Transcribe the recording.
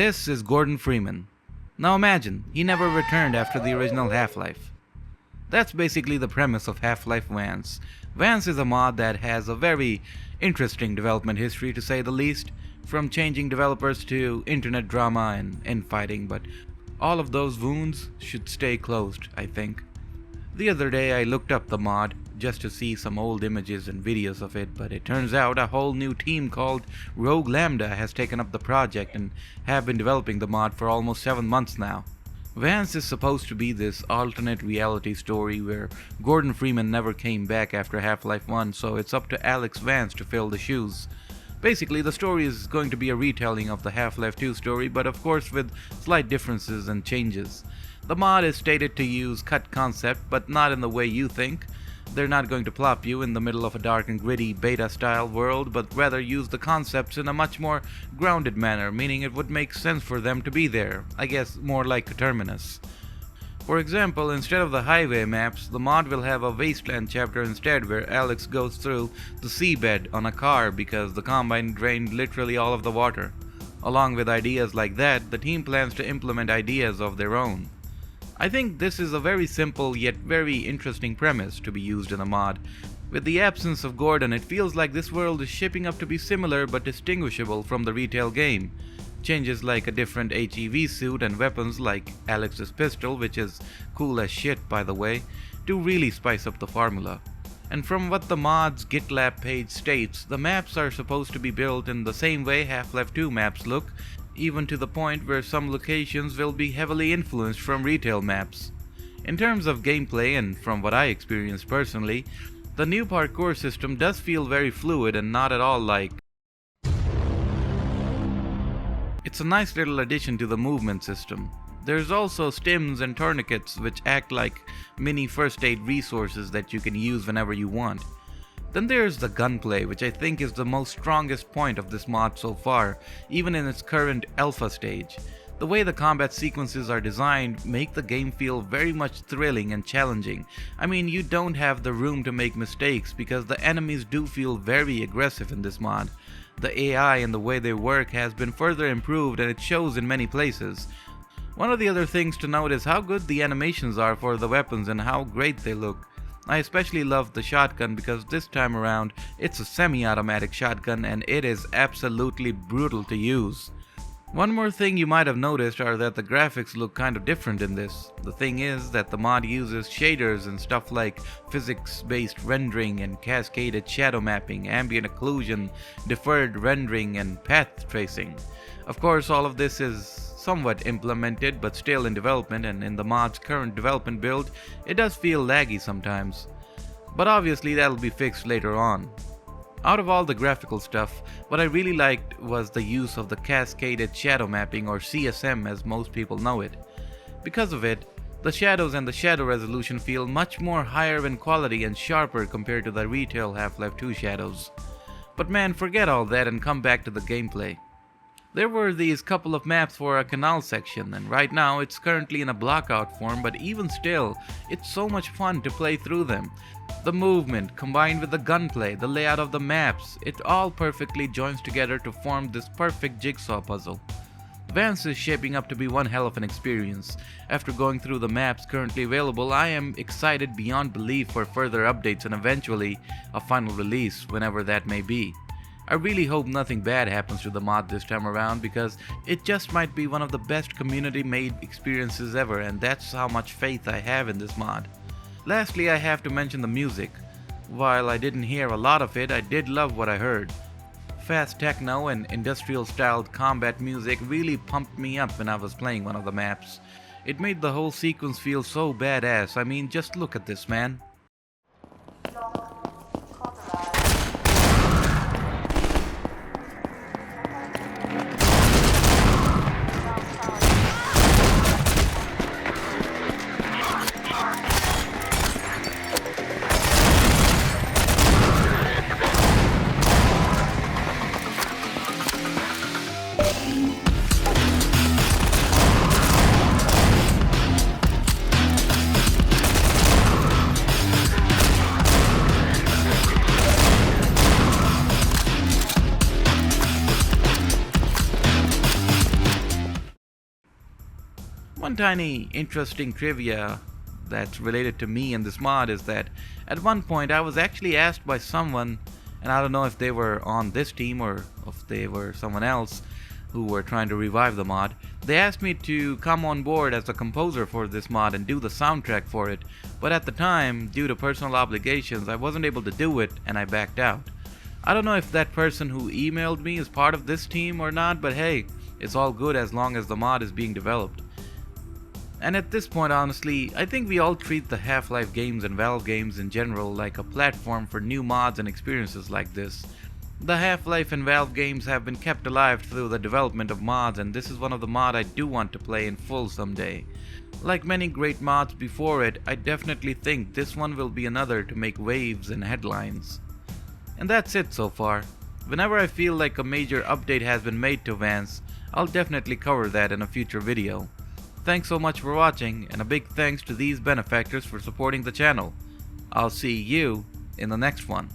This is Gordon Freeman. Now imagine, he never returned after the original Half-Life. That's basically the premise of Life Vance. Vance is a mod that has a very interesting development history, to say the least, from changing developers to internet drama and infighting, but all of those wounds should stay closed, I think. The other day I looked up the mod just to see some old images and videos of it, but it turns out a whole new team called Rogue Lambda has taken up the project and have been developing the mod for almost 7 months now. Vance is supposed to be this alternate reality story where Gordon Freeman never came back after Half-Life 1, so it's up to Alyx Vance to fill the shoes. Basically, the story is going to be a retelling of the Half-Life 2 story, but of course with slight differences and changes. The mod is stated to use cut concept, but not in the way you think. They're not going to plop you in the middle of a dark and gritty beta-style world, but rather use the concepts in a much more grounded manner, meaning it would make sense for them to be there. I guess more like Coterminous. For example, instead of the highway maps, the mod will have a wasteland chapter instead, where Alyx goes through the seabed on a car because the Combine drained literally all of the water. Along with ideas like that, the team plans to implement ideas of their own. I think this is a very simple yet very interesting premise to be used in a mod. With the absence of Gordon, it feels like this world is shaping up to be similar but distinguishable from the retail game. Changes like a different HEV suit and weapons like Alyx's pistol, which is cool as shit by the way, do really spice up the formula. And from what the mod's GitLab page states, the maps are supposed to be built in the same way Half-Life 2 maps look, even to the point where some locations will be heavily influenced from retail maps. In terms of gameplay, and from what I experienced personally, the new parkour system does feel very fluid and not at all like. It's a nice little addition to the movement system. There's also stims and tourniquets which act like mini first aid resources that you can use whenever you want. Then there's the gunplay, which I think is the most strongest point of this mod so far, even in its current alpha stage. The way the combat sequences are designed make the game feel very much thrilling and challenging. I mean, you don't have the room to make mistakes because the enemies do feel very aggressive in this mod. The AI and the way they work has been further improved, and it shows in many places. One of the other things to note is how good the animations are for the weapons and how great they look. I especially love the shotgun because this time around it's a semi-automatic shotgun and it is absolutely brutal to use. One more thing you might have noticed are that the graphics look kind of different in this. The thing is that the mod uses shaders and stuff like physics-based rendering and cascaded shadow mapping, ambient occlusion, deferred rendering, and path tracing. Of course, all of this is somewhat implemented but still in development, and in the mod's current development build, it does feel laggy sometimes. But obviously that'll be fixed later on. Out of all the graphical stuff, what I really liked was the use of the cascaded shadow mapping, or CSM as most people know it. Because of it, the shadows and the shadow resolution feel much more higher in quality and sharper compared to the retail Half-Life 2 shadows. But man, forget all that and come back to the gameplay. There were these couple of maps for a canal section, and right now it's currently in a blockout form, but even still, it's so much fun to play through them. The movement, combined with the gunplay, the layout of the maps, it all perfectly joins together to form this perfect jigsaw puzzle. Vance is shaping up to be one hell of an experience. After going through the maps currently available, I am excited beyond belief for further updates and eventually a final release, whenever that may be. I really hope nothing bad happens to the mod this time around because it just might be one of the best community-made experiences ever, and that's how much faith I have in this mod. Lastly, I have to mention the music. While I didn't hear a lot of it, I did love what I heard. Fast techno and industrial-styled combat music really pumped me up when I was playing one of the maps. It made the whole sequence feel so badass. I mean, just look at this, man. One tiny interesting trivia that's related to me and this mod is that at one point I was actually asked by someone, and I don't know if they were on this team or if they were someone else who were trying to revive the mod. They asked me to come on board as a composer for this mod and do the soundtrack for it, but at the time, due to personal obligations, I wasn't able to do it and I backed out. I don't know if that person who emailed me is part of this team or not, but hey, it's all good as long as the mod is being developed. And at this point, honestly, I think we all treat the Half-Life games and Valve games in general like a platform for new mods and experiences like this. The Half-Life and Valve games have been kept alive through the development of mods, and this is one of the mods I do want to play in full someday. Like many great mods before it, I definitely think this one will be another to make waves and headlines. And that's it so far. Whenever I feel like a major update has been made to Vance, I'll definitely cover that in a future video. Thanks so much for watching, and a big thanks to these benefactors for supporting the channel. I'll see you in the next one.